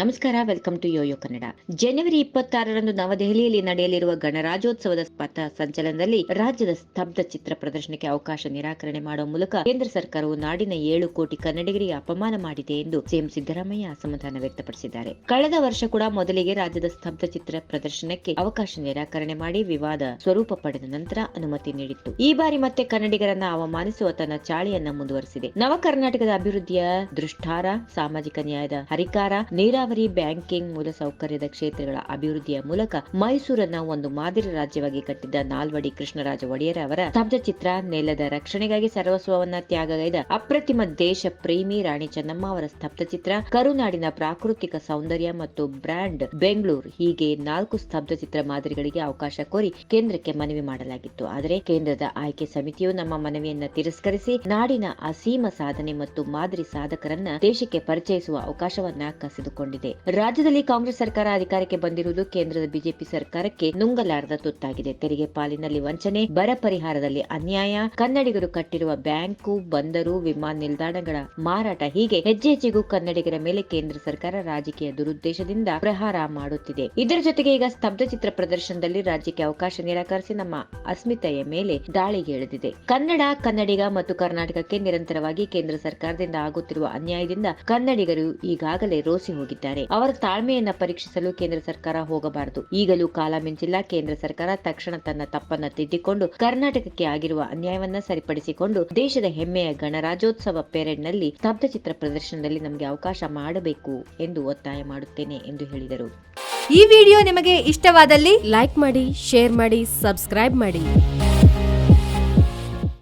ನಮಸ್ಕಾರ, welcome to Yoyo Kannada. ಜನವರಿ 26ರಂದು ನವದೆಹಲಿಯಲ್ಲಿ ನಡೆಯಲಿರುವ ಗಣರಾಜ್ಯೋತ್ಸವದ ಪಥ ಸಂಚಲನದಲ್ಲಿ ರಾಜ್ಯದ ಸ್ತಬ್ಧ ಚಿತ್ರ ಪ್ರದರ್ಶನಕ್ಕೆ ಅವಕಾಶ ನಿರಾಕರಣೆ ಮಾಡುವ ಮೂಲಕ ಕೇಂದ್ರ ಸರ್ಕಾರವು ನಾಡಿನ 7 ಕೋಟಿ ಕನ್ನಡಿಗರಿಗೆ ಅಪಮಾನ ಮಾಡಿದೆ ಎಂದು ಸಿಎಂ ಸಿದ್ದರಾಮಯ್ಯ ಅಸಮಾಧಾನ ವ್ಯಕ್ತಪಡಿಸಿದ್ದಾರೆ. ಕಳೆದ ವರ್ಷ ಕೂಡ ಮೊದಲಿಗೆ ರಾಜ್ಯದ ಸ್ತಬ್ಧ ಚಿತ್ರ ಪ್ರದರ್ಶನಕ್ಕೆ ಅವಕಾಶ ನಿರಾಕರಣೆ ಮಾಡಿ ವಿವಾದ ಸ್ವರೂಪ ಪಡೆದ ನಂತರ ಅನುಮತಿ ನೀಡಿತ್ತು. ಈ ಬಾರಿ ಮತ್ತೆ ಕನ್ನಡಿಗರನ್ನ ಅವಮಾನಿಸುವ ತನ್ನ ಚಾಳಿಯನ್ನ ಮುಂದುವರೆಸಿದೆ. ನವ ಕರ್ನಾಟಕದ ಅಭಿವೃದ್ಧಿಯ ದೃಷ್ಟಾರ, ಸಾಮಾಜಿಕ ನ್ಯಾಯದ ಹರಿಕಾರ, ನೀರಾವರಿ, ಬ್ಯಾಂಕಿಂಗ್, ಮೂಲಸೌಕರ್ಯದ ಕ್ಷೇತ್ರಗಳ ಅಭಿವೃದ್ಧಿಯ ಮೂಲಕ ಮೈಸೂರನ್ನ ಒಂದು ಮಾದರಿ ರಾಜ್ಯವಾಗಿ ಕಟ್ಟಿದ್ದ ನಾಲ್ವಡಿ ಕೃಷ್ಣರಾಜ ಒಡೆಯರ್ ಅವರ ಸ್ತಬ್ಧ ಚಿತ್ರ, ನೆಲದ ರಕ್ಷಣೆಗಾಗಿ ಸರ್ವಸ್ವವನ್ನ ತ್ಯಾಗಗೈದ ಅಪ್ರತಿಮ ದೇಶ ಪ್ರೇಮಿ ರಾಣಿ ಚೆನ್ನಮ್ಮ ಅವರ ಸ್ತಬ್ಧ ಚಿತ್ರ, ಕರುನಾಡಿನ ಪ್ರಾಕೃತಿಕ ಸೌಂದರ್ಯ ಮತ್ತು ಬ್ರ್ಯಾಂಡ್ ಬೆಂಗಳೂರು, ಹೀಗೆ 4 ಸ್ತಬ್ಧ ಚಿತ್ರ ಮಾದರಿಗಳಿಗೆ ಅವಕಾಶ ಕೋರಿ ಕೇಂದ್ರಕ್ಕೆ ಮನವಿ ಮಾಡಲಾಗಿತ್ತು. ಆದರೆ ಕೇಂದ್ರದ ಆಯ್ಕೆ ಸಮಿತಿಯು ನಮ್ಮ ಮನವಿಯನ್ನ ತಿರಸ್ಕರಿಸಿ ನಾಡಿನ ಅಸೀಮ ಸಾಧನೆ ಮತ್ತು ಮಾದರಿ ಸಾಧಕರನ್ನ ದೇಶಕ್ಕೆ ಪರಿಚಯಿಸುವ ಅವಕಾಶವನ್ನ ಕಸಿದುಕೊಂಡಿದೆ. ರಾಜ್ಯದಲ್ಲಿ ಕಾಂಗ್ರೆಸ್ ಸರ್ಕಾರ ಅಧಿಕಾರಕ್ಕೆ ಬಂದಿರುವುದು ಕೇಂದ್ರದ ಬಿಜೆಪಿ ಸರ್ಕಾರಕ್ಕೆ ನುಂಗಲಾರದ ತುತ್ತಾಗಿದೆ. ತೆರಿಗೆ ಪಾಲಿನಲ್ಲಿ ವಂಚನೆ, ಬರ ಪರಿಹಾರದಲ್ಲಿ ಅನ್ಯಾಯ, ಕನ್ನಡಿಗರು ಕಟ್ಟಿರುವ ಬ್ಯಾಂಕು, ಬಂದರು, ವಿಮಾನ ನಿಲ್ದಾಣಗಳ ಮಾರಾಟ, ಹೀಗೆ ಹೆಜ್ಜೆ ಹೆಜ್ಜೆಗೂ ಕನ್ನಡಿಗರ ಮೇಲೆ ಕೇಂದ್ರ ಸರ್ಕಾರ ರಾಜಕೀಯ ದುರುದ್ದೇಶದಿಂದ ಪ್ರಹಾರ ಮಾಡುತ್ತಿದೆ. ಇದರ ಜೊತೆಗೆ ಈಗ ಸ್ತಬ್ಧ ಚಿತ್ರ ಪ್ರದರ್ಶನದಲ್ಲಿ ರಾಜ್ಯಕ್ಕೆ ಅವಕಾಶ ನಿರಾಕರಿಸಿ ನಮ್ಮ ಅಸ್ಮಿತೆಯ ಮೇಲೆ ದಾಳಿಗೆ ಇಳಿದಿದೆ. ಕನ್ನಡ, ಕನ್ನಡಿಗ ಮತ್ತು ಕರ್ನಾಟಕಕ್ಕೆ ನಿರಂತರವಾಗಿ ಕೇಂದ್ರ ಸರ್ಕಾರದಿಂದ ಆಗುತ್ತಿರುವ ಅನ್ಯಾಯದಿಂದ ಕನ್ನಡಿಗರು ಈಗಾಗಲೇ ರೋಸಿ ಹೋಗಿದ್ದಾರೆ. ಅವರ ತಾಳ್ಮೆಯನ್ನ ಪರೀಕ್ಷಿಸಲು ಕೇಂದ್ರ ಸರ್ಕಾರ ಹೋಗಬಾರದು. ಈಗಲೂ ಕಾಲ ಮಿಂಚಿಲ್ಲ. ಕೇಂದ್ರ ಸರ್ಕಾರ ತಕ್ಷಣ ತನ್ನ ತಪ್ಪನ್ನ ತಿದ್ದಿಕೊಂಡು ಕರ್ನಾಟಕಕ್ಕೆ ಆಗಿರುವ ಅನ್ಯಾಯವನ್ನ ಸರಿಪಡಿಸಿಕೊಂಡು ದೇಶದ ಹೆಮ್ಮೆಯ ಗಣರಾಜ್ಯೋತ್ಸವ ಪೆರೇಡ್ನಲ್ಲಿ ಸ್ತಬ್ಧ ಚಿತ್ರ ಪ್ರದರ್ಶನದಲ್ಲಿ ನಮಗೆ ಅವಕಾಶ ಮಾಡಬೇಕು ಎಂದು ಒತ್ತಾಯ ಮಾಡುತ್ತೇನೆ ಎಂದು ಹೇಳಿದರು. ಈ ವಿಡಿಯೋ ನಿಮಗೆ ಇಷ್ಟವಾದಲ್ಲಿ ಲೈಕ್ ಮಾಡಿ, ಶೇರ್ ಮಾಡಿ, ಸಬ್ಸ್ಕ್ರೈಬ್ ಮಾಡಿ.